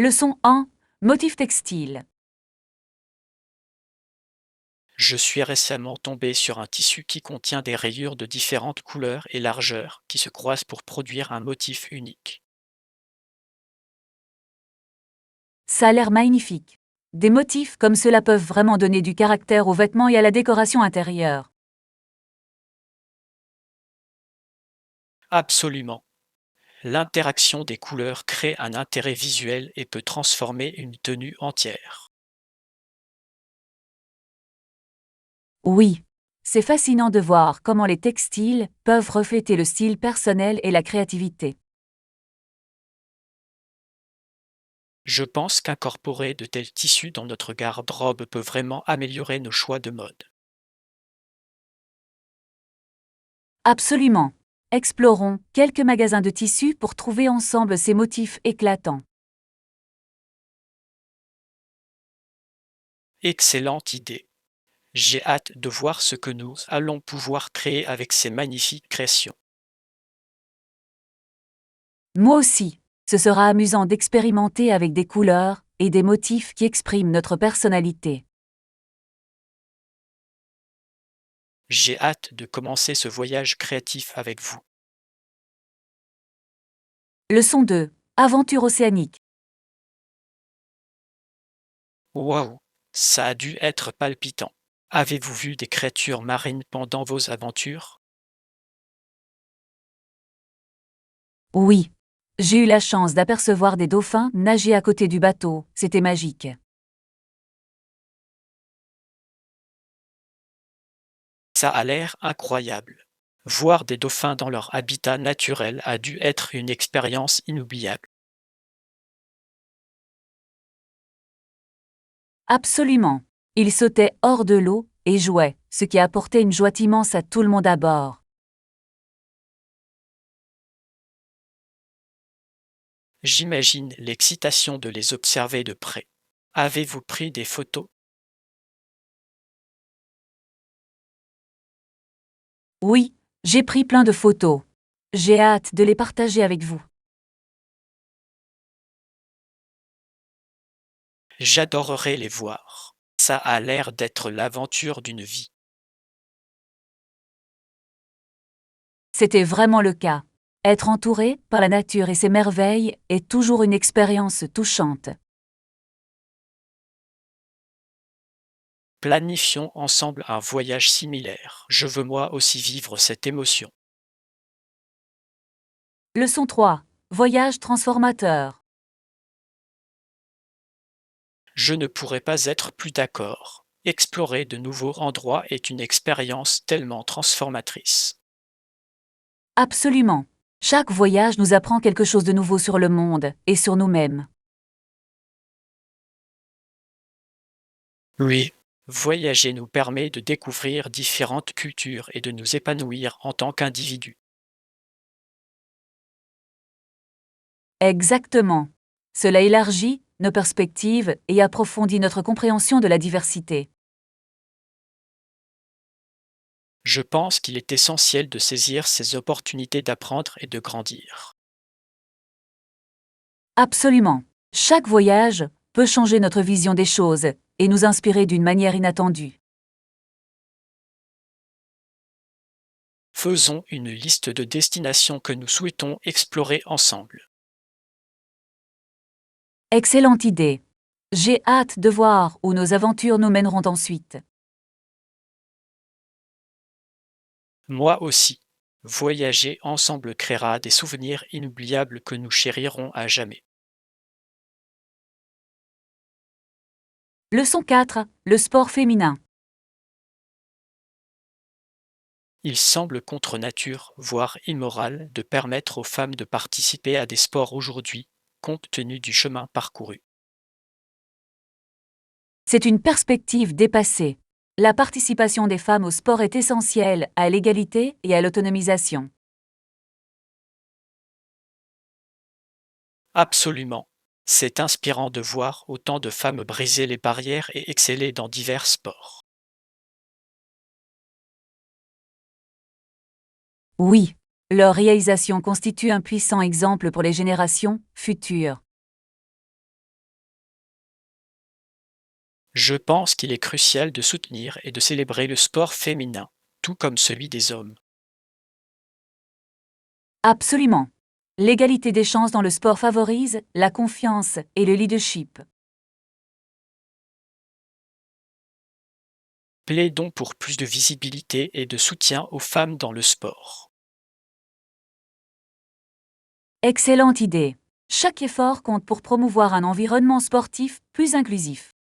Leçon 1. Motif textile. Je suis récemment tombé sur un tissu qui contient des rayures de différentes couleurs et largeurs qui se croisent pour produire un motif unique. Ça a l'air magnifique. Des motifs comme cela peuvent vraiment donner du caractère aux vêtements et à la décoration intérieure. Absolument. L'interaction des couleurs crée un intérêt visuel et peut transformer une tenue entière. Oui. C'est fascinant de voir comment les textiles peuvent refléter le style personnel et la créativité. Je pense qu'incorporer de tels tissus dans notre garde-robe peut vraiment améliorer nos choix de mode. Absolument. Explorons quelques magasins de tissus pour trouver ensemble ces motifs éclatants. Excellente idée. J'ai hâte de voir ce que nous allons pouvoir créer avec ces magnifiques créations. Moi aussi. Ce sera amusant d'expérimenter avec des couleurs et des motifs qui expriment notre personnalité. J'ai hâte de commencer ce voyage créatif avec vous. Leçon 2. Aventure océanique. Waouh, ça a dû être palpitant. Avez-vous vu des créatures marines pendant vos aventures? Oui. J'ai eu la chance d'apercevoir des dauphins nager à côté du bateau. C'était magique. Ça a l'air incroyable. Voir des dauphins dans leur habitat naturel a dû être une expérience inoubliable. Absolument. Ils sautaient hors de l'eau et jouaient, ce qui apportait une joie immense à tout le monde à bord. J'imagine l'excitation de les observer de près. Avez-vous pris des photos? Oui, j'ai pris plein de photos. J'ai hâte de les partager avec vous. J'adorerais les voir. Ça a l'air d'être l'aventure d'une vie. C'était vraiment le cas. Être entouré par la nature et ses merveilles est toujours une expérience touchante. Planifions ensemble un voyage similaire. Je veux moi aussi vivre cette émotion. Leçon 3. Voyage transformateur. Je ne pourrais pas être plus d'accord. Explorer de nouveaux endroits est une expérience tellement transformatrice. Absolument. Chaque voyage nous apprend quelque chose de nouveau sur le monde et sur nous-mêmes. Oui, voyager nous permet de découvrir différentes cultures et de nous épanouir en tant qu'individus. Exactement. Cela élargit nos perspectives et approfondit notre compréhension de la diversité. Je pense qu'il est essentiel de saisir ces opportunités d'apprendre et de grandir. Absolument. Chaque voyage peut changer notre vision des choses et nous inspirer d'une manière inattendue. Faisons une liste de destinations que nous souhaitons explorer ensemble. Excellente idée. J'ai hâte de voir où nos aventures nous mèneront ensuite. Moi aussi. Voyager ensemble créera des souvenirs inoubliables que nous chérirons à jamais. Leçon 4. Le sport féminin. Il semble contre nature, voire immoral, de permettre aux femmes de participer à des sports aujourd'hui, compte tenu du chemin parcouru. C'est une perspective dépassée. La participation des femmes au sport est essentielle à l'égalité et à l'autonomisation. Absolument. C'est inspirant de voir autant de femmes briser les barrières et exceller dans divers sports. Oui, leur réalisation constitue un puissant exemple pour les générations futures. Je pense qu'il est crucial de soutenir et de célébrer le sport féminin, tout comme celui des hommes. Absolument. L'égalité des chances dans le sport favorise la confiance et le leadership. Plaidons pour plus de visibilité et de soutien aux femmes dans le sport. Excellente idée. Chaque effort compte pour promouvoir un environnement sportif plus inclusif.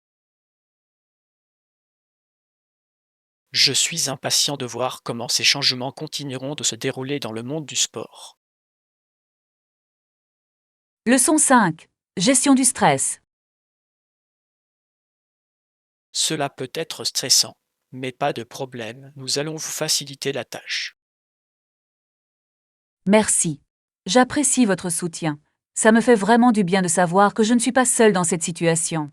Je suis impatient de voir comment ces changements continueront de se dérouler dans le monde du sport. Leçon 5. Gestion du stress. Cela peut être stressant, mais pas de problème, nous allons vous faciliter la tâche. Merci. J'apprécie votre soutien. Ça me fait vraiment du bien de savoir que je ne suis pas seule dans cette situation.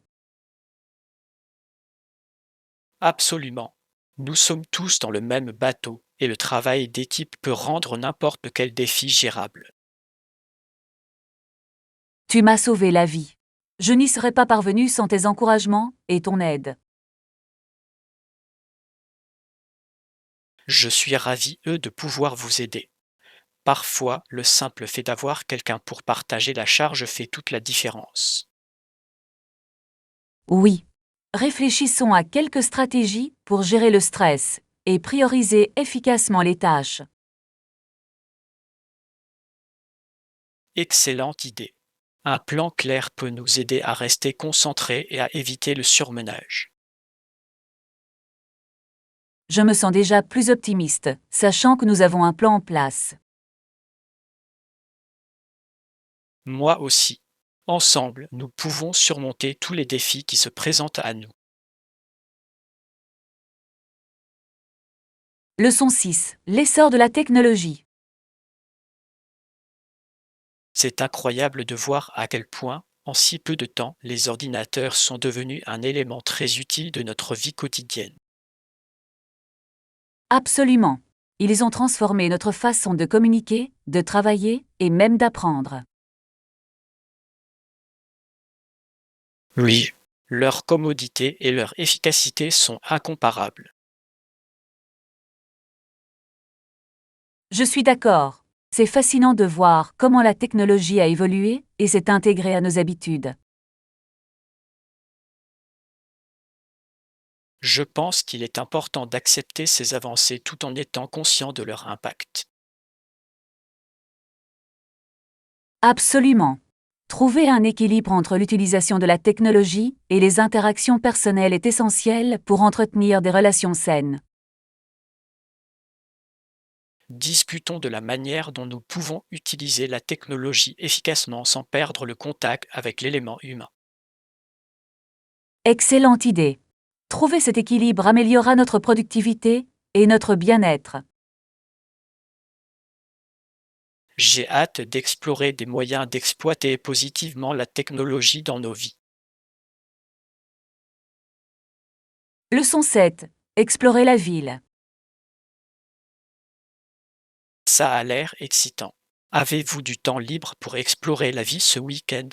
Absolument. Nous sommes tous dans le même bateau et le travail d'équipe peut rendre n'importe quel défi gérable. Tu m'as sauvé la vie. Je n'y serais pas parvenue sans tes encouragements et ton aide. Je suis ravi, de pouvoir vous aider. Parfois, le simple fait d'avoir quelqu'un pour partager la charge fait toute la différence. Oui. Réfléchissons à quelques stratégies pour gérer le stress et prioriser efficacement les tâches. Excellente idée. Un plan clair peut nous aider à rester concentrés et à éviter le surmenage. Je me sens déjà plus optimiste, sachant que nous avons un plan en place. Moi aussi. Ensemble, nous pouvons surmonter tous les défis qui se présentent à nous. Leçon 6. L'essor de la technologie. C'est incroyable de voir à quel point, en si peu de temps, les ordinateurs sont devenus un élément très utile de notre vie quotidienne. Absolument. Ils ont transformé notre façon de communiquer, de travailler et même d'apprendre. Oui, leur commodité et leur efficacité sont incomparables. Je suis d'accord. C'est fascinant de voir comment la technologie a évolué et s'est intégrée à nos habitudes. Je pense qu'il est important d'accepter ces avancées tout en étant conscient de leur impact. Absolument. Trouver un équilibre entre l'utilisation de la technologie et les interactions personnelles est essentiel pour entretenir des relations saines. Discutons de la manière dont nous pouvons utiliser la technologie efficacement sans perdre le contact avec l'élément humain. Excellente idée. Trouver cet équilibre améliorera notre productivité et notre bien-être. J'ai hâte d'explorer des moyens d'exploiter positivement la technologie dans nos vies. Leçon 7. Explorer la ville. Ça a l'air excitant. Avez-vous du temps libre pour explorer la vie ce week-end?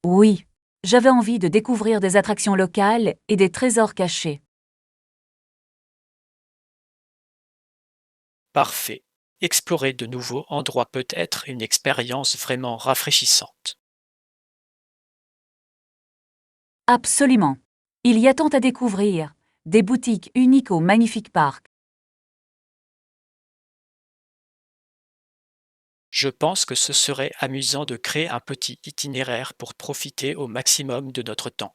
Oui. J'avais envie de découvrir des attractions locales et des trésors cachés. Parfait. Explorer de nouveaux endroits peut être une expérience vraiment rafraîchissante. Absolument. Il y a tant à découvrir. Des boutiques uniques au magnifique parc. Je pense que ce serait amusant de créer un petit itinéraire pour profiter au maximum de notre temps.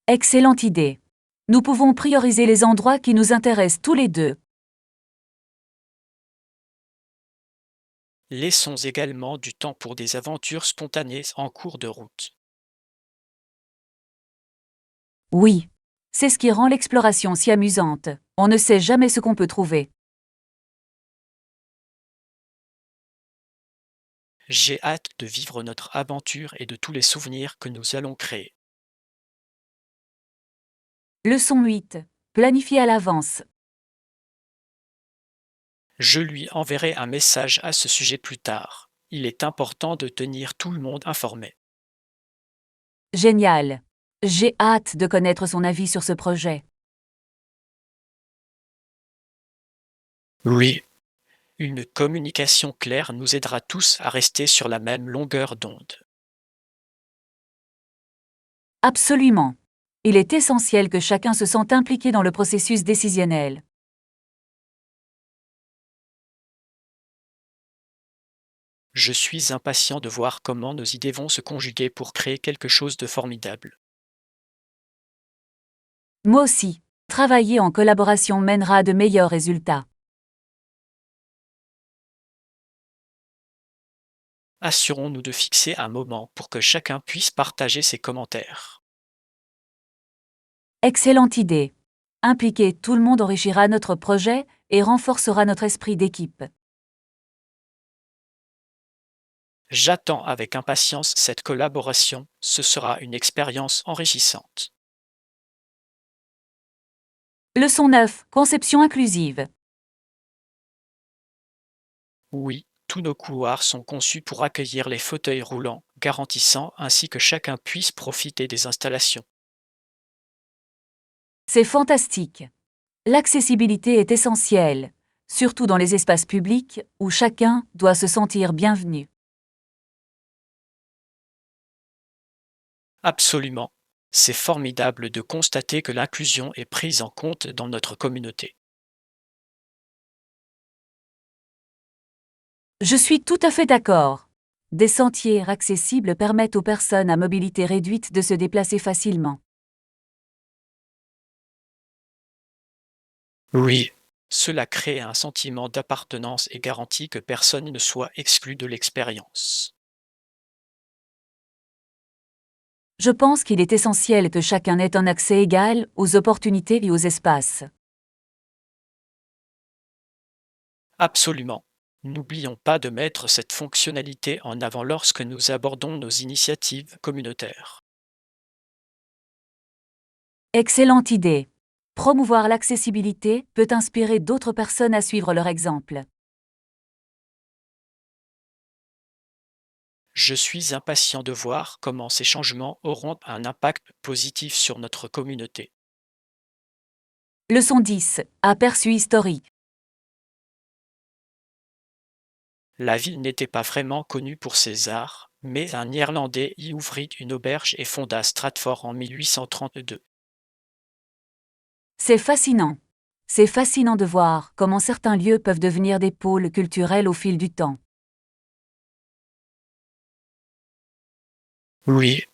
Excellente idée. Nous pouvons prioriser les endroits qui nous intéressent tous les deux. Laissons également du temps pour des aventures spontanées en cours de route. Oui. C'est ce qui rend l'exploration si amusante. On ne sait jamais ce qu'on peut trouver. J'ai hâte de vivre notre aventure et de tous les souvenirs que nous allons créer. Leçon 8. Planifier à l'avance. Je lui enverrai un message à ce sujet plus tard. il est important de tenir tout le monde informé. Génial. J'ai hâte de connaître son avis sur ce projet. Oui, une communication claire nous aidera tous à rester sur la même longueur d'onde. Absolument. Il est essentiel que chacun se sente impliqué dans le processus décisionnel. Je suis impatient de voir comment nos idées vont se conjuguer pour créer quelque chose de formidable. Moi aussi. Travailler en collaboration mènera à de meilleurs résultats. Assurons-nous de fixer un moment pour que chacun puisse partager ses commentaires. Excellente idée. Impliquer tout le monde enrichira notre projet et renforcera notre esprit d'équipe. J'attends avec impatience cette collaboration, ce sera une expérience enrichissante. Leçon 9. Conception inclusive. Oui, tous nos couloirs sont conçus pour accueillir les fauteuils roulants, garantissant ainsi que chacun puisse profiter des installations. C'est fantastique. L'accessibilité est essentielle, surtout dans les espaces publics où chacun doit se sentir bienvenu. Absolument. C'est formidable de constater que l'inclusion est prise en compte dans notre communauté. Je suis tout à fait d'accord. Des sentiers accessibles permettent aux personnes à mobilité réduite de se déplacer facilement. Oui, cela crée un sentiment d'appartenance et garantit que personne ne soit exclu de l'expérience. Je pense qu'il est essentiel que chacun ait un accès égal aux opportunités et aux espaces. Absolument. N'oublions pas de mettre cette fonctionnalité en avant lorsque nous abordons nos initiatives communautaires. Excellente idée. Promouvoir l'accessibilité peut inspirer d'autres personnes à suivre leur exemple. Je suis impatient de voir comment ces changements auront un impact positif sur notre communauté. Leçon 10. Aperçu historique. La ville n'était pas vraiment connue pour ses arts, mais un Néerlandais y ouvrit une auberge et fonda Stratford en 1832. C'est fascinant. C'est fascinant de voir comment certains lieux peuvent devenir des pôles culturels au fil du temps. Oui,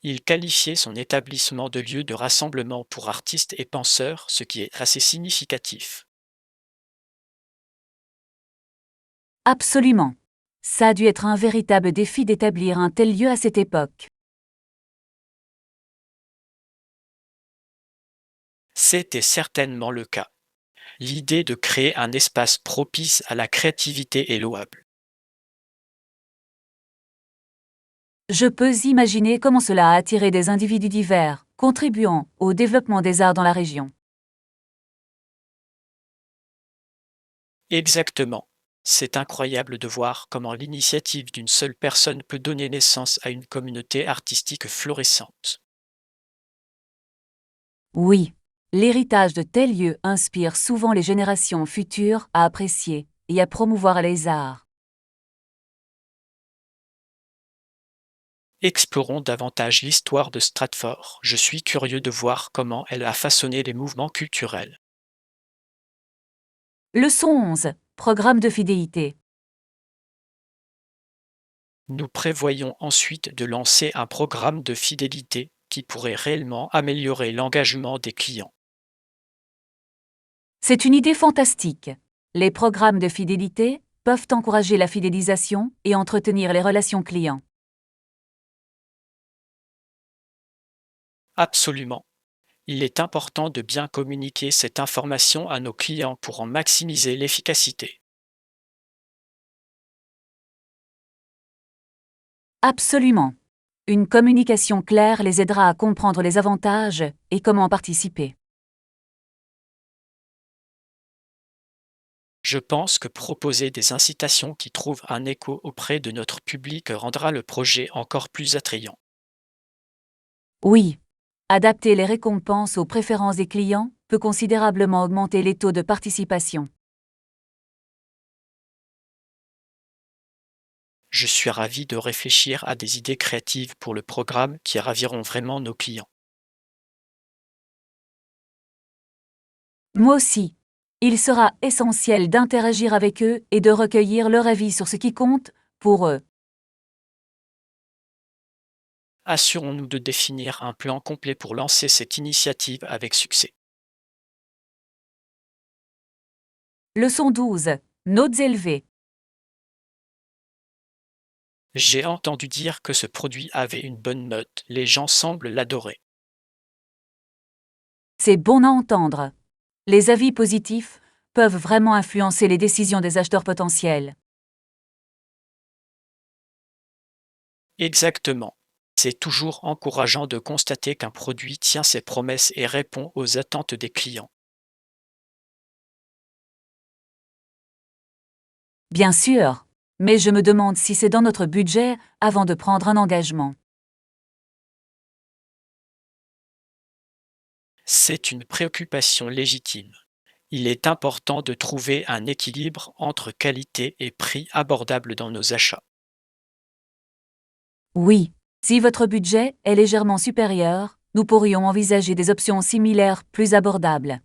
il qualifiait son établissement de lieu de rassemblement pour artistes et penseurs, ce qui est assez significatif. Absolument. Ça a dû être un véritable défi d'établir un tel lieu à cette époque. C'était certainement le cas. L'idée de créer un espace propice à la créativité est louable. Je peux imaginer comment cela a attiré des individus divers, contribuant au développement des arts dans la région. Exactement. C'est incroyable de voir comment l'initiative d'une seule personne peut donner naissance à une communauté artistique florissante. Oui, l'héritage de tels lieux inspire souvent les générations futures à apprécier et à promouvoir les arts. Explorons davantage l'histoire de Stratford. Je suis curieux de voir comment elle a façonné les mouvements culturels. Leçon 11. Programme de fidélité. Nous prévoyons ensuite de lancer un programme de fidélité qui pourrait réellement améliorer l'engagement des clients. C'est une idée fantastique. Les programmes de fidélité peuvent encourager la fidélisation et entretenir les relations clients. Absolument. Il est important de bien communiquer cette information à nos clients pour en maximiser l'efficacité. Absolument. Une communication claire les aidera à comprendre les avantages et comment participer. Je pense que proposer des incitations qui trouvent un écho auprès de notre public rendra le projet encore plus attrayant. Oui. Adapter les récompenses aux préférences des clients peut considérablement augmenter les taux de participation. Je suis ravi de réfléchir à des idées créatives pour le programme qui raviront vraiment nos clients. Moi aussi. Il sera essentiel d'interagir avec eux et de recueillir leur avis sur ce qui compte pour eux. Assurons-nous de définir un plan complet pour lancer cette initiative avec succès. Leçon 12. Notes élevées. J'ai entendu dire que ce produit avait une bonne note, les gens semblent l'adorer. C'est bon à entendre. Les avis positifs peuvent vraiment influencer les décisions des acheteurs potentiels. Exactement. C'est toujours encourageant de constater qu'un produit tient ses promesses et répond aux attentes des clients. Bien sûr, mais je me demande si c'est dans notre budget avant de prendre un engagement. C'est une préoccupation légitime. Il est important de trouver un équilibre entre qualité et prix abordable dans nos achats. Oui, si votre budget est légèrement supérieur, nous pourrions envisager des options similaires plus abordables.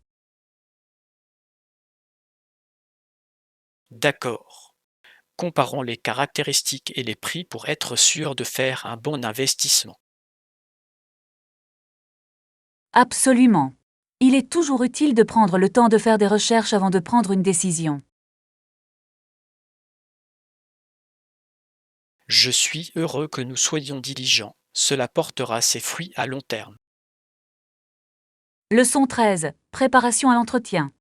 D'accord. Comparons les caractéristiques et les prix pour être sûr de faire un bon investissement. Absolument. Il est toujours utile de prendre le temps de faire des recherches avant de prendre une décision. Je suis heureux que nous soyons diligents. Cela portera ses fruits à long terme. Leçon 13. Préparation à l'entretien.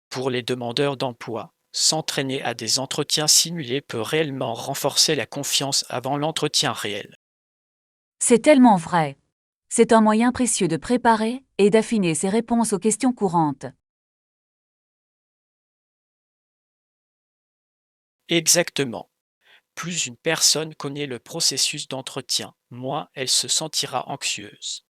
Pour les demandeurs d'emploi, s'entraîner à des entretiens simulés peut réellement renforcer la confiance avant l'entretien réel. C'est tellement vrai. C'est un moyen précieux de préparer et d'affiner ses réponses aux questions courantes. Exactement. Plus une personne connaît le processus d'entretien, moins elle se sentira anxieuse.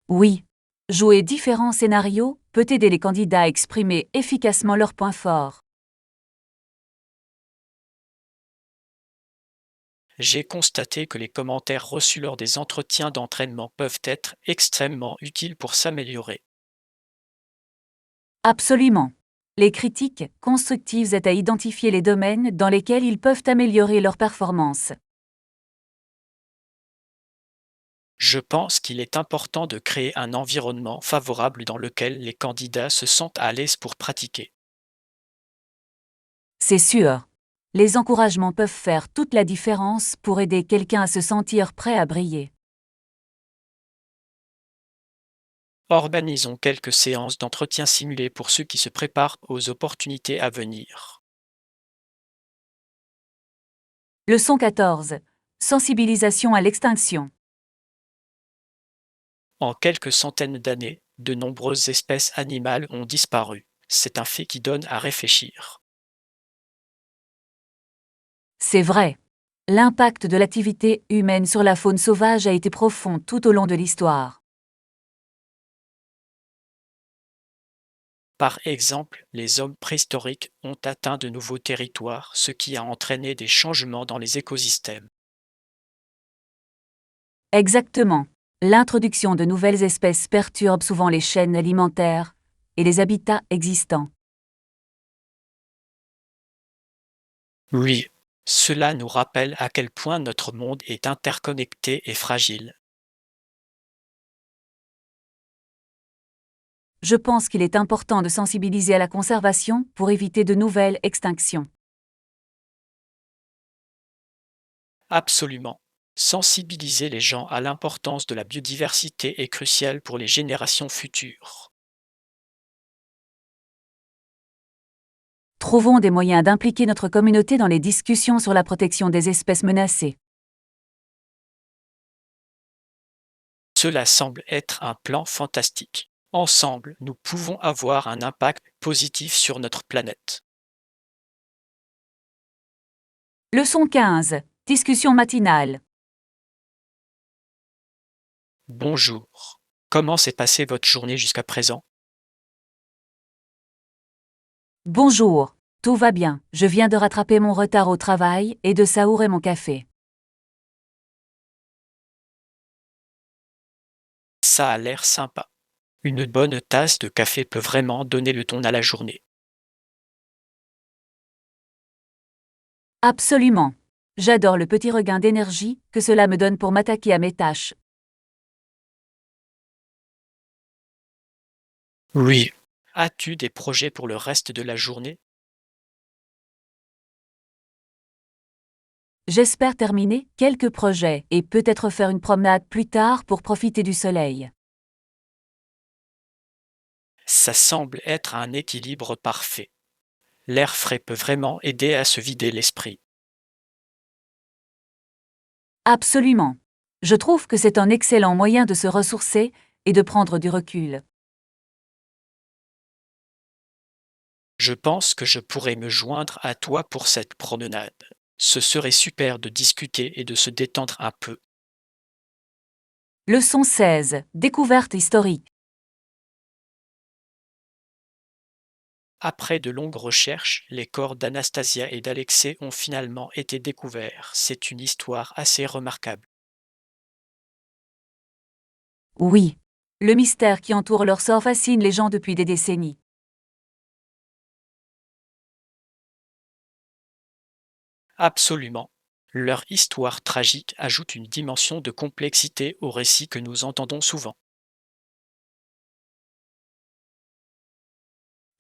Oui. Jouer différents scénarios peut aider les candidats à exprimer efficacement leurs points forts. J'ai constaté que les commentaires reçus lors des entretiens d'entraînement peuvent être extrêmement utiles pour s'améliorer. Absolument. Les critiques constructives aident à identifier les domaines dans lesquels ils peuvent améliorer leur performance. Je pense qu'il est important de créer un environnement favorable dans lequel les candidats se sentent à l'aise pour pratiquer. C'est sûr. Les encouragements peuvent faire toute la différence pour aider quelqu'un à se sentir prêt à briller. Organisons quelques séances d'entretien simulés pour ceux qui se préparent aux opportunités à venir. Leçon 14. Sensibilisation à l'extinction. En quelques centaines d'années, de nombreuses espèces animales ont disparu. C'est un fait qui donne à réfléchir. C'est vrai. L'impact de l'activité humaine sur la faune sauvage a été profond tout au long de l'histoire. Par exemple, les hommes préhistoriques ont atteint de nouveaux territoires, ce qui a entraîné des changements dans les écosystèmes. Exactement. L'introduction de nouvelles espèces perturbe souvent les chaînes alimentaires et les habitats existants. Oui, cela nous rappelle à quel point notre monde est interconnecté et fragile. Je pense qu'il est important de sensibiliser à la conservation pour éviter de nouvelles extinctions. Absolument. Sensibiliser les gens à l'importance de la biodiversité est crucial pour les générations futures. Trouvons des moyens d'impliquer notre communauté dans les discussions sur la protection des espèces menacées. Cela semble être un plan fantastique. Ensemble, nous pouvons avoir un impact positif sur notre planète. Leçon 15. Discussion matinale. Bonjour. Comment s'est passée votre journée jusqu'à présent? Bonjour. Tout va bien. Je viens de rattraper mon retard au travail et de savourer mon café. Ça a l'air sympa. Une bonne tasse de café peut vraiment donner le ton à la journée. Absolument. J'adore le petit regain d'énergie que cela me donne pour m'attaquer à mes tâches. Oui. As-tu des projets pour le reste de la journée? J'espère terminer quelques projets et peut-être faire une promenade plus tard pour profiter du soleil. Ça semble être un équilibre parfait. L'air frais peut vraiment aider à se vider l'esprit. Absolument. Je trouve que c'est un excellent moyen de se ressourcer et de prendre du recul. Je pense que je pourrais me joindre à toi pour cette promenade. Ce serait super de discuter et de se détendre un peu. Leçon 16. Découverte historique. Après de longues recherches, les corps d'Anastasia et d'Alexei ont finalement été découverts. C'est une histoire assez remarquable. Oui. Le mystère qui entoure leur sort fascine les gens depuis des décennies. Absolument. Leur histoire tragique ajoute une dimension de complexité au récit que nous entendons souvent.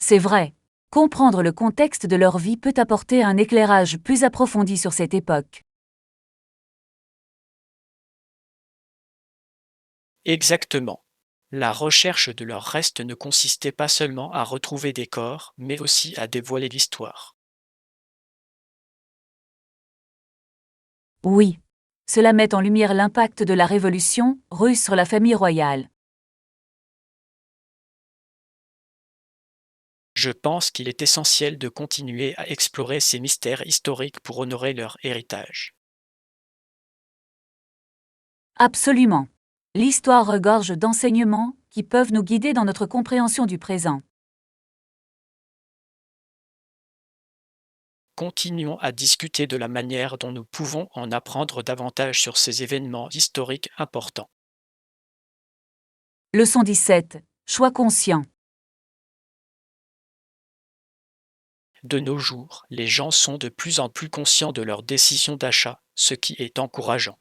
C'est vrai. Comprendre le contexte de leur vie peut apporter un éclairage plus approfondi sur cette époque. Exactement. La recherche de leurs restes ne consistait pas seulement à retrouver des corps, mais aussi à dévoiler l'histoire. Oui. Cela met en lumière l'impact de la révolution russe sur la famille royale. Je pense qu'il est essentiel de continuer à explorer ces mystères historiques pour honorer leur héritage. Absolument. L'histoire regorge d'enseignements qui peuvent nous guider dans notre compréhension du présent. Continuons à discuter de la manière dont nous pouvons en apprendre davantage sur ces événements historiques importants. Leçon 17. Choix conscient. De nos jours, les gens sont de plus en plus conscients de leurs décisions d'achat, ce qui est encourageant.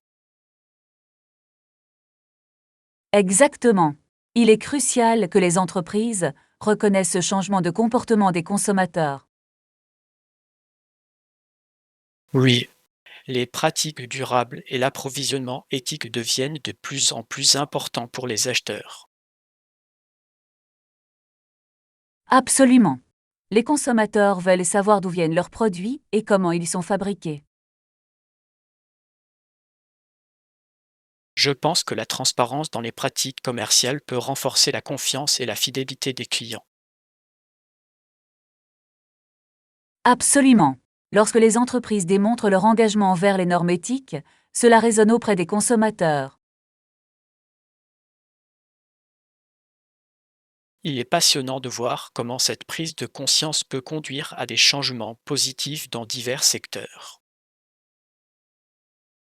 Exactement. Il est crucial que les entreprises reconnaissent ce changement de comportement des consommateurs. Oui, les pratiques durables et l'approvisionnement éthique deviennent de plus en plus importants pour les acheteurs. Absolument. Les consommateurs veulent savoir d'où viennent leurs produits et comment ils sont fabriqués. Je pense que la transparence dans les pratiques commerciales peut renforcer la confiance et la fidélité des clients. Absolument. Lorsque les entreprises démontrent leur engagement envers les normes éthiques, cela résonne auprès des consommateurs. Il est passionnant de voir comment cette prise de conscience peut conduire à des changements positifs dans divers secteurs.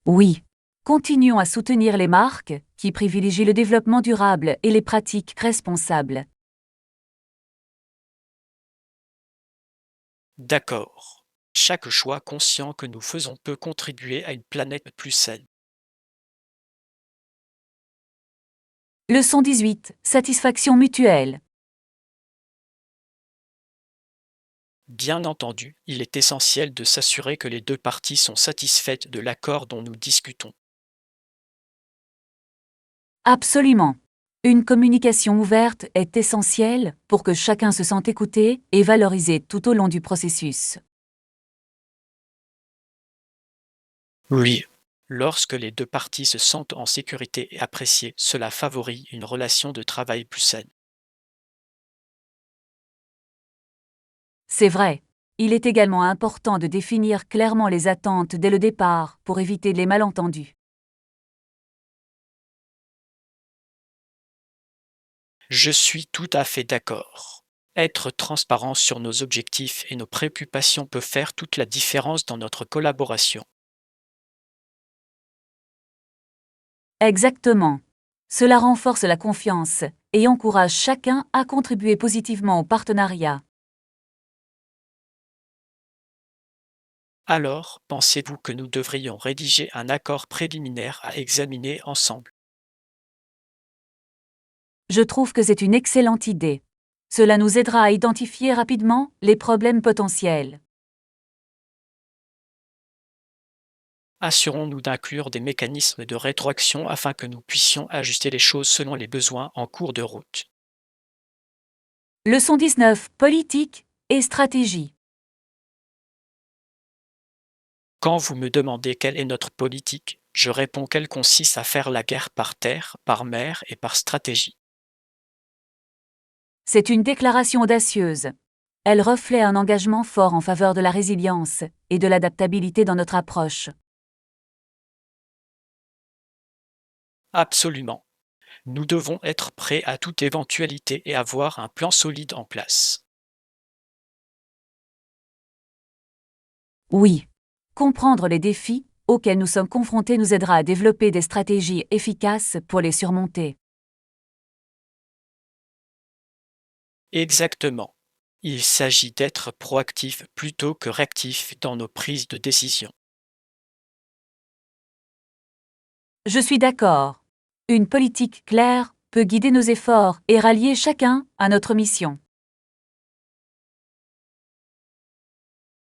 Oui. Continuons à soutenir les marques qui privilégient le développement durable et les pratiques responsables. D'accord. Chaque choix conscient que nous faisons peut contribuer à une planète plus saine. Leçon 18. Satisfaction mutuelle. Bien entendu, il est essentiel de s'assurer que les deux parties sont satisfaites de l'accord dont nous discutons. Absolument. Une communication ouverte est essentielle pour que chacun se sente écouté et valorisé tout au long du processus. Oui, Lorsque les deux parties se sentent en sécurité et appréciées, cela favorise une relation de travail plus saine. C'est vrai. Il est également important de définir clairement les attentes dès le départ pour éviter les malentendus. Je suis tout à fait d'accord. Être transparent sur nos objectifs et nos préoccupations peut faire toute la différence dans notre collaboration. Exactement. Cela renforce la confiance et encourage chacun à contribuer positivement au partenariat. Alors, pensez-vous que nous devrions rédiger un accord préliminaire à examiner ensemble? Je trouve que c'est une excellente idée. Cela nous aidera à identifier rapidement les problèmes potentiels. Assurons-nous d'inclure des mécanismes de rétroaction afin que nous puissions ajuster les choses selon les besoins en cours de route. Leçon 19. Politique et stratégie. Quand vous me demandez quelle est notre politique, je réponds qu'elle consiste à faire la guerre par terre, par mer et par stratégie. C'est une déclaration audacieuse. Elle reflète un engagement fort en faveur de la résilience et de l'adaptabilité dans notre approche. Absolument. Nous devons être prêts à toute éventualité et avoir un plan solide en place. Oui. Comprendre les défis auxquels nous sommes confrontés nous aidera à développer des stratégies efficaces pour les surmonter. Exactement. Il s'agit d'être proactif plutôt que réactif dans nos prises de décision. Je suis d'accord. Une politique claire peut guider nos efforts et rallier chacun à notre mission.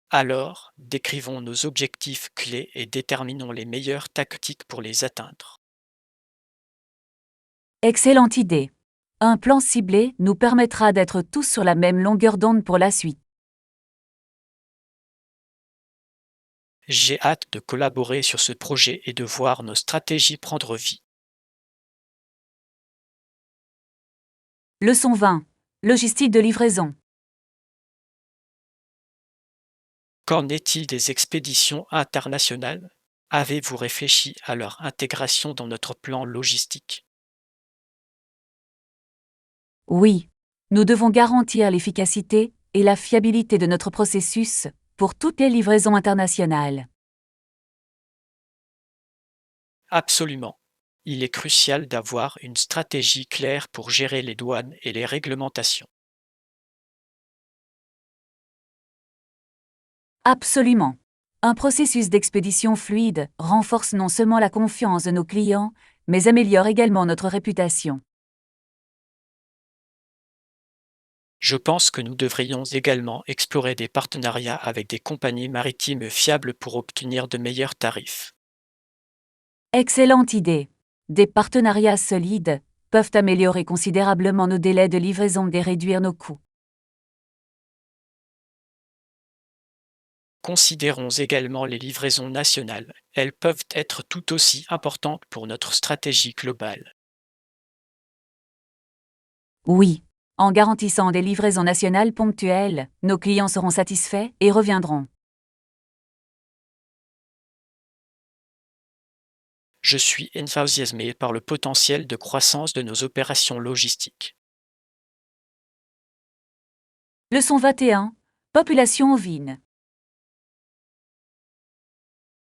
Alors, décrivons nos objectifs clés et déterminons les meilleures tactiques pour les atteindre. Excellente idée. Un plan ciblé nous permettra d'être tous sur la même longueur d'onde pour la suite. J'ai hâte de collaborer sur ce projet et de voir nos stratégies prendre vie. Leçon 20. Logistique de livraison. Qu'en est-il des expéditions internationales? Avez-vous réfléchi à leur intégration dans notre plan logistique? Oui. Nous devons garantir l'efficacité et la fiabilité de notre processus pour toutes les livraisons internationales. Absolument. Il est crucial d'avoir une stratégie claire pour gérer les douanes et les réglementations. Absolument. Un processus d'expédition fluide renforce non seulement la confiance de nos clients, mais améliore également notre réputation. Je pense que nous devrions également explorer des partenariats avec des compagnies maritimes fiables pour obtenir de meilleurs tarifs. Excellente idée. Des partenariats solides peuvent améliorer considérablement nos délais de livraison et réduire nos coûts. Considérons également les livraisons nationales. Elles peuvent être tout aussi importantes pour notre stratégie globale. Oui. En garantissant des livraisons nationales ponctuelles, nos clients seront satisfaits et reviendront. Je suis enthousiasmé par le potentiel de croissance de nos opérations logistiques. Leçon 21. Population ovine.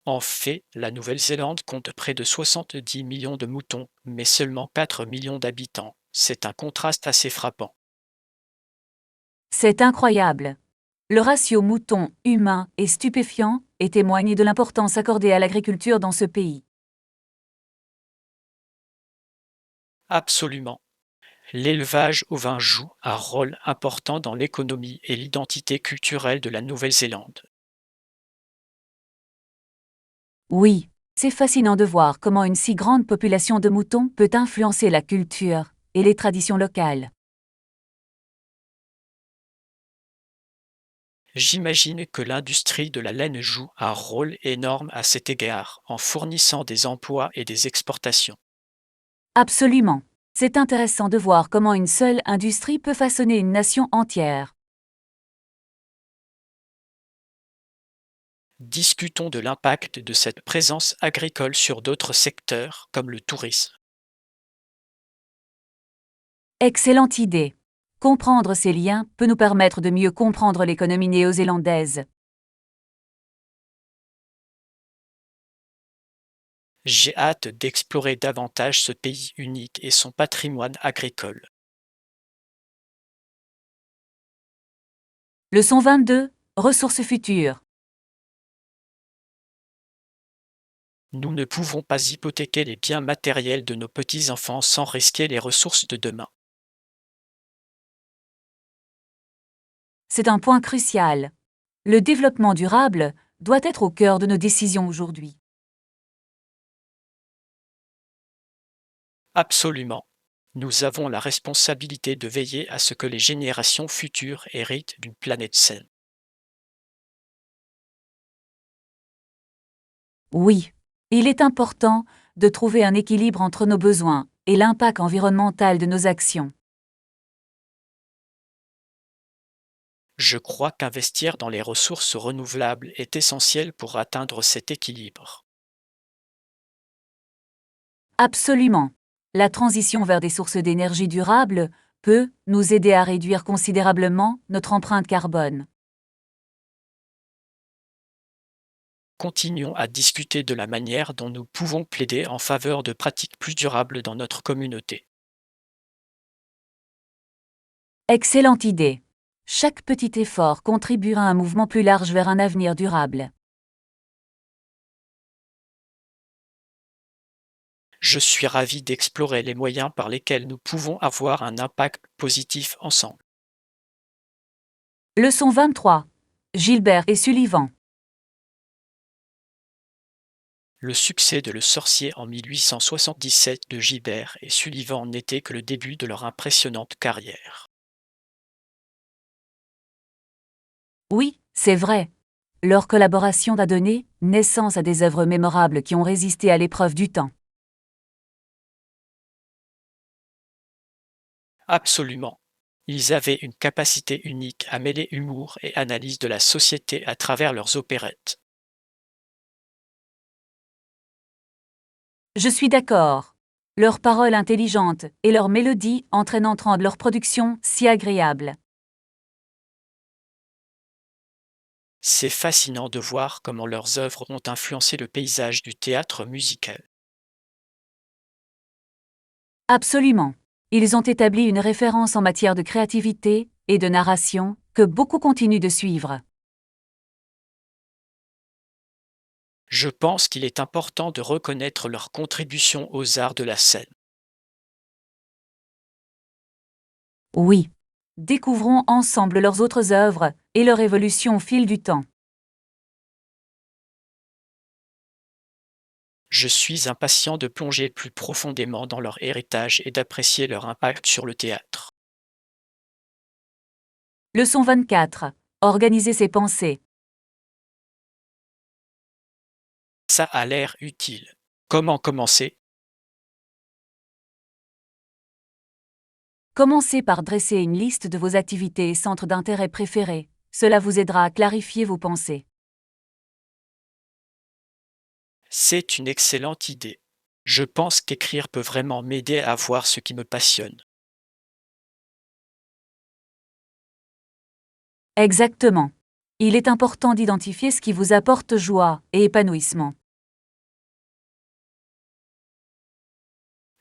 En fait, la Nouvelle-Zélande compte près de 70 millions de moutons, mais seulement 4 millions d'habitants. C'est un contraste assez frappant. C'est incroyable. Le ratio mouton-humain est stupéfiant et témoigne de l'importance accordée à l'agriculture dans ce pays. Absolument. L'élevage ovin joue un rôle important dans l'économie et l'identité culturelle de la Nouvelle-Zélande. Oui, c'est fascinant de voir comment une si grande population de moutons peut influencer la culture et les traditions locales. J'imagine que l'industrie de la laine joue un rôle énorme à cet égard, en fournissant des emplois et des exportations. Absolument. C'est intéressant de voir comment une seule industrie peut façonner une nation entière. Discutons de l'impact de cette présence agricole sur d'autres secteurs, comme le tourisme. Excellente idée. Comprendre ces liens peut nous permettre de mieux comprendre l'économie néo-zélandaise. J'ai hâte d'explorer davantage ce pays unique et son patrimoine agricole. Leçon 22. Ressources futures. Nous ne pouvons pas hypothéquer les biens matériels de nos petits-enfants sans risquer les ressources de demain. C'est un point crucial. Le développement durable doit être au cœur de nos décisions aujourd'hui. Absolument. Nous avons la responsabilité de veiller à ce que les générations futures héritent d'une planète saine. Oui, il est important de trouver un équilibre entre nos besoins et l'impact environnemental de nos actions. Je crois qu'investir dans les ressources renouvelables est essentiel pour atteindre cet équilibre. Absolument. La transition vers des sources d'énergie durables peut nous aider à réduire considérablement notre empreinte carbone. Continuons à discuter de la manière dont nous pouvons plaider en faveur de pratiques plus durables dans notre communauté. Excellente idée. Chaque petit effort contribuera à un mouvement plus large vers un avenir durable. Je suis ravi d'explorer les moyens par lesquels nous pouvons avoir un impact positif ensemble. Leçon 23. Gilbert et Sullivan. Le succès de Le Sorcier en 1877 de Gilbert et Sullivan n'était que le début de leur impressionnante carrière. Oui, c'est vrai. Leur collaboration a donné naissance à des œuvres mémorables qui ont résisté à l'épreuve du temps. Absolument. Ils avaient une capacité unique à mêler humour et analyse de la société à travers leurs opérettes. Je suis d'accord. Leurs paroles intelligentes et leurs mélodies entraînantes rendent leur production si agréable. C'est fascinant de voir comment leurs œuvres ont influencé le paysage du théâtre musical. Absolument. Ils ont établi une référence en matière de créativité et de narration que beaucoup continuent de suivre. Je pense qu'il est important de reconnaître leur contribution aux arts de la scène. Oui. Découvrons ensemble leurs autres œuvres et leur évolution au fil du temps. Je suis impatient de plonger plus profondément dans leur héritage et d'apprécier leur impact sur le théâtre. Leçon 24. Organiser ses pensées. Ça a l'air utile. Comment commencer? Commencez par dresser une liste de vos activités et centres d'intérêt préférés. Cela vous aidera à clarifier vos pensées. C'est une excellente idée. Je pense qu'écrire peut vraiment m'aider à voir ce qui me passionne. Exactement. Il est important d'identifier ce qui vous apporte joie et épanouissement.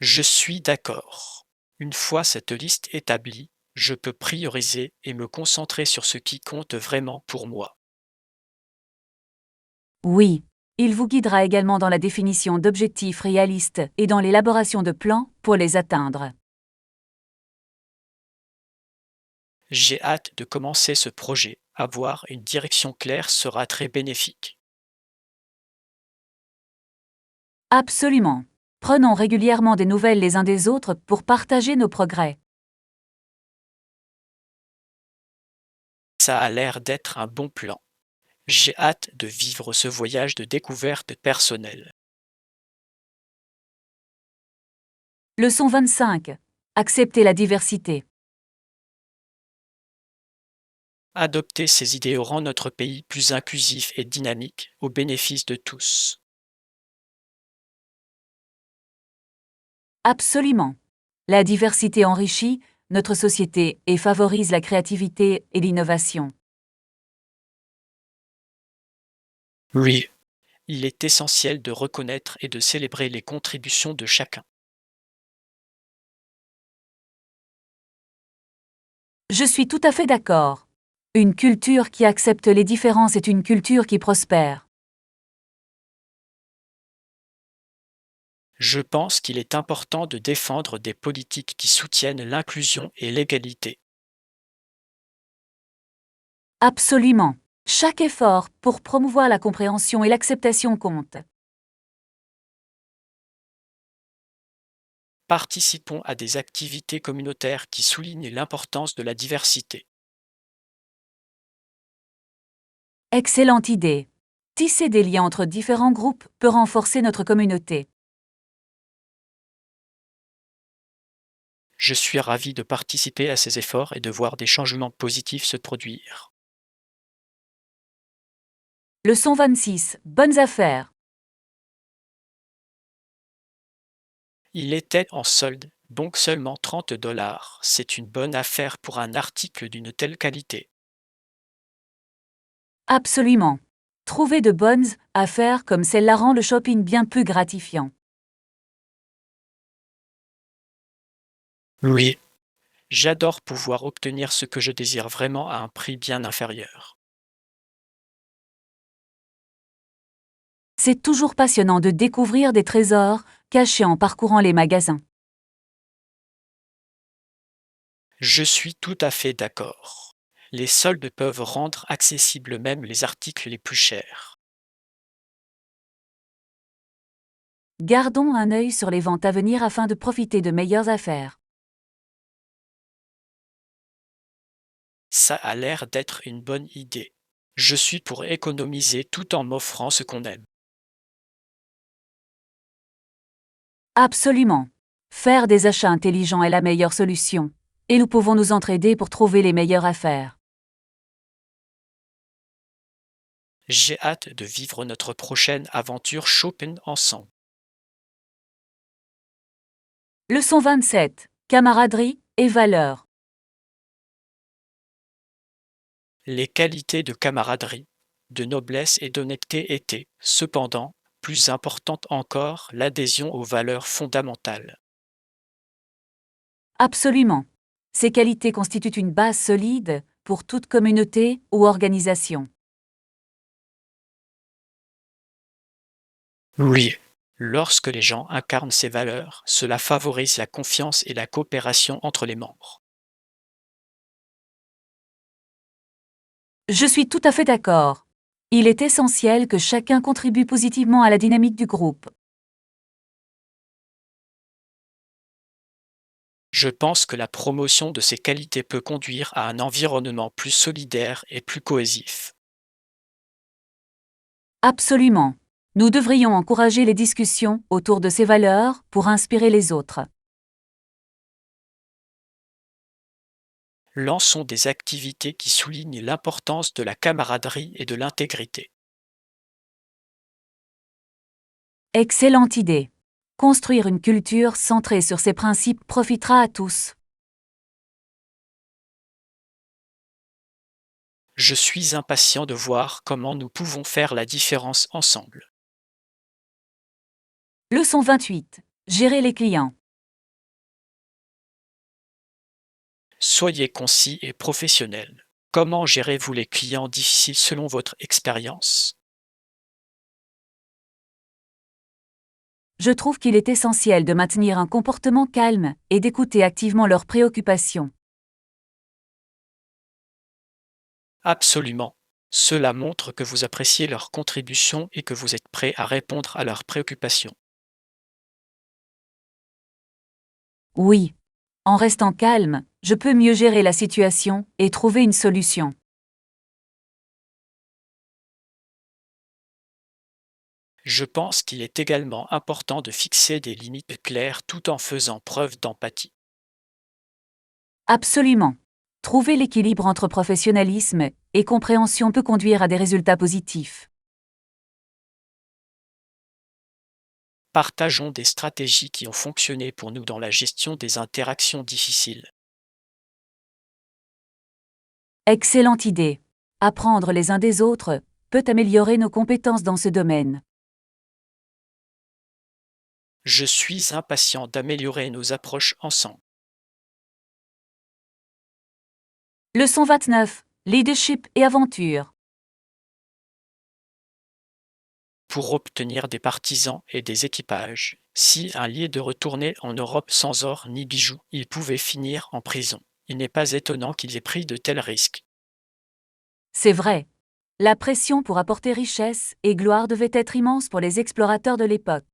Je suis d'accord. Une fois cette liste établie, je peux prioriser et me concentrer sur ce qui compte vraiment pour moi. Oui. Il vous guidera également dans la définition d'objectifs réalistes et dans l'élaboration de plans pour les atteindre. J'ai hâte de commencer ce projet. Avoir une direction claire sera très bénéfique. Absolument. Prenons régulièrement des nouvelles les uns des autres pour partager nos progrès. Ça a l'air d'être un bon plan. J'ai hâte de vivre ce voyage de découverte personnelle. Leçon 25. Accepter la diversité. Adopter ces idéaux rend notre pays plus inclusif et dynamique au bénéfice de tous. Absolument. La diversité enrichit notre société et favorise la créativité et l'innovation. Oui, il est essentiel de reconnaître et de célébrer les contributions de chacun. Je suis tout à fait d'accord. Une culture qui accepte les différences est une culture qui prospère. Je pense qu'il est important de défendre des politiques qui soutiennent l'inclusion et l'égalité. Absolument. Chaque effort pour promouvoir la compréhension et l'acceptation compte. Participons à des activités communautaires qui soulignent l'importance de la diversité. Excellente idée. Tisser des liens entre différents groupes peut renforcer notre communauté. Je suis ravi de participer à ces efforts et de voir des changements positifs se produire. Leçon 26. Bonnes affaires. Il était en solde, donc seulement 30 $. C'est une bonne affaire pour un article d'une telle qualité. Absolument. Trouver de bonnes affaires comme celle-là rend le shopping bien plus gratifiant. Oui, j'adore pouvoir obtenir ce que je désire vraiment à un prix bien inférieur. C'est toujours passionnant de découvrir des trésors cachés en parcourant les magasins. Je suis tout à fait d'accord. Les soldes peuvent rendre accessibles même les articles les plus chers. Gardons un œil sur les ventes à venir afin de profiter de meilleures affaires. Ça a l'air d'être une bonne idée. Je suis pour économiser tout en m'offrant ce qu'on aime. Absolument. Faire des achats intelligents est la meilleure solution. Et nous pouvons nous entraider pour trouver les meilleures affaires. J'ai hâte de vivre notre prochaine aventure shopping ensemble. Leçon 27. Camaraderie et valeurs. Les qualités de camaraderie, de noblesse et d'honnêteté étaient, cependant, plus importantes encore, l'adhésion aux valeurs fondamentales. Absolument. Ces qualités constituent une base solide pour toute communauté ou organisation. Oui, lorsque les gens incarnent ces valeurs, cela favorise la confiance et la coopération entre les membres. Je suis tout à fait d'accord. Il est essentiel que chacun contribue positivement à la dynamique du groupe. Je pense que la promotion de ces qualités peut conduire à un environnement plus solidaire et plus cohésif. Absolument. Nous devrions encourager les discussions autour de ces valeurs pour inspirer les autres. Lançons des activités qui soulignent l'importance de la camaraderie et de l'intégrité. Excellente idée. Construire une culture centrée sur ces principes profitera à tous. Je suis impatient de voir comment nous pouvons faire la différence ensemble. Leçon 28. Gérer les clients. Soyez concis et professionnel. Comment gérez-vous les clients difficiles selon votre expérience? Je trouve qu'il est essentiel de maintenir un comportement calme et d'écouter activement leurs préoccupations. Absolument. Cela montre que vous appréciez leur contribution et que vous êtes prêt à répondre à leurs préoccupations. Oui. En restant calme, je peux mieux gérer la situation et trouver une solution. Je pense qu'il est également important de fixer des limites claires tout en faisant preuve d'empathie. Absolument. Trouver l'équilibre entre professionnalisme et compréhension peut conduire à des résultats positifs. Partageons des stratégies qui ont fonctionné pour nous dans la gestion des interactions difficiles. Excellente idée. Apprendre les uns des autres peut améliorer nos compétences dans ce domaine. Je suis impatient d'améliorer nos approches ensemble. Leçon 29. Leadership et aventure. Pour obtenir des partisans et des équipages. Si un leader retournait en Europe sans or ni bijoux, il pouvait finir en prison. Il n'est pas étonnant qu'il ait pris de tels risques. C'est vrai. La pression pour apporter richesse et gloire devait être immense pour les explorateurs de l'époque.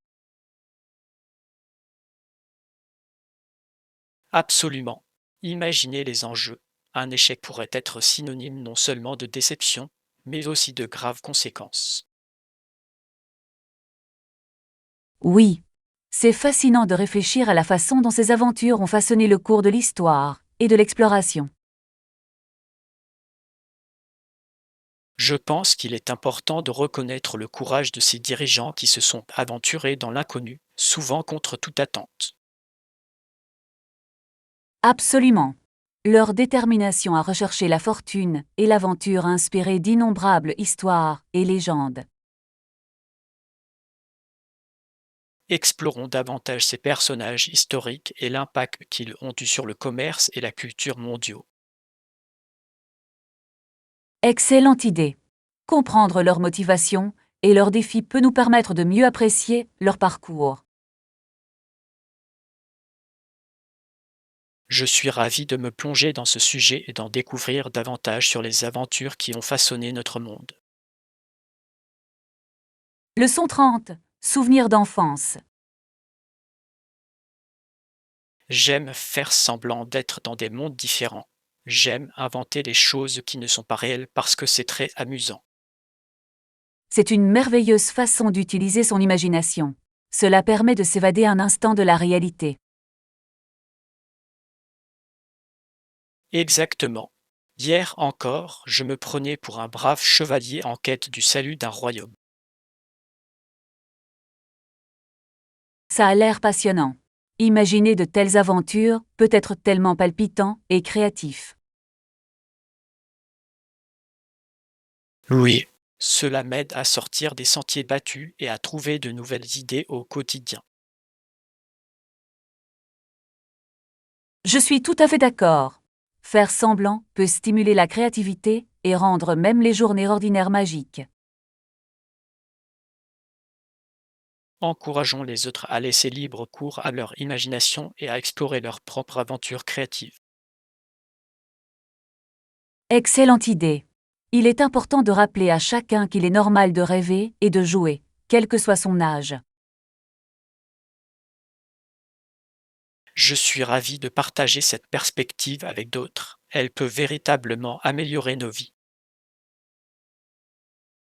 Absolument. Imaginez les enjeux. Un échec pourrait être synonyme non seulement de déception, mais aussi de graves conséquences. Oui. C'est fascinant de réfléchir à la façon dont ces aventures ont façonné le cours de l'histoire et de l'exploration. Je pense qu'il est important de reconnaître le courage de ces dirigeants qui se sont aventurés dans l'inconnu, souvent contre toute attente. Absolument. Leur détermination à rechercher la fortune et l'aventure a inspiré d'innombrables histoires et légendes. Explorons davantage ces personnages historiques et l'impact qu'ils ont eu sur le commerce et la culture mondiaux. Excellente idée. Comprendre leurs motivations et leurs défis peut nous permettre de mieux apprécier leur parcours. Je suis ravi de me plonger dans ce sujet et d'en découvrir davantage sur les aventures qui ont façonné notre monde. Leçon 30. Souvenirs d'enfance. J'aime faire semblant d'être dans des mondes différents. J'aime inventer des choses qui ne sont pas réelles parce que c'est très amusant. C'est une merveilleuse façon d'utiliser son imagination. Cela permet de s'évader un instant de la réalité. Exactement. Hier encore, je me prenais pour un brave chevalier en quête du salut d'un royaume. Ça a l'air passionnant. Imaginer de telles aventures peut être tellement palpitant et créatif. Oui, cela m'aide à sortir des sentiers battus et à trouver de nouvelles idées au quotidien. Je suis tout à fait d'accord. Faire semblant peut stimuler la créativité et rendre même les journées ordinaires magiques. Encourageons les autres à laisser libre cours à leur imagination et à explorer leurs propres aventures créatives. Excellente idée. Il est important de rappeler à chacun qu'il est normal de rêver et de jouer, quel que soit son âge. Je suis ravi de partager cette perspective avec d'autres. Elle peut véritablement améliorer nos vies.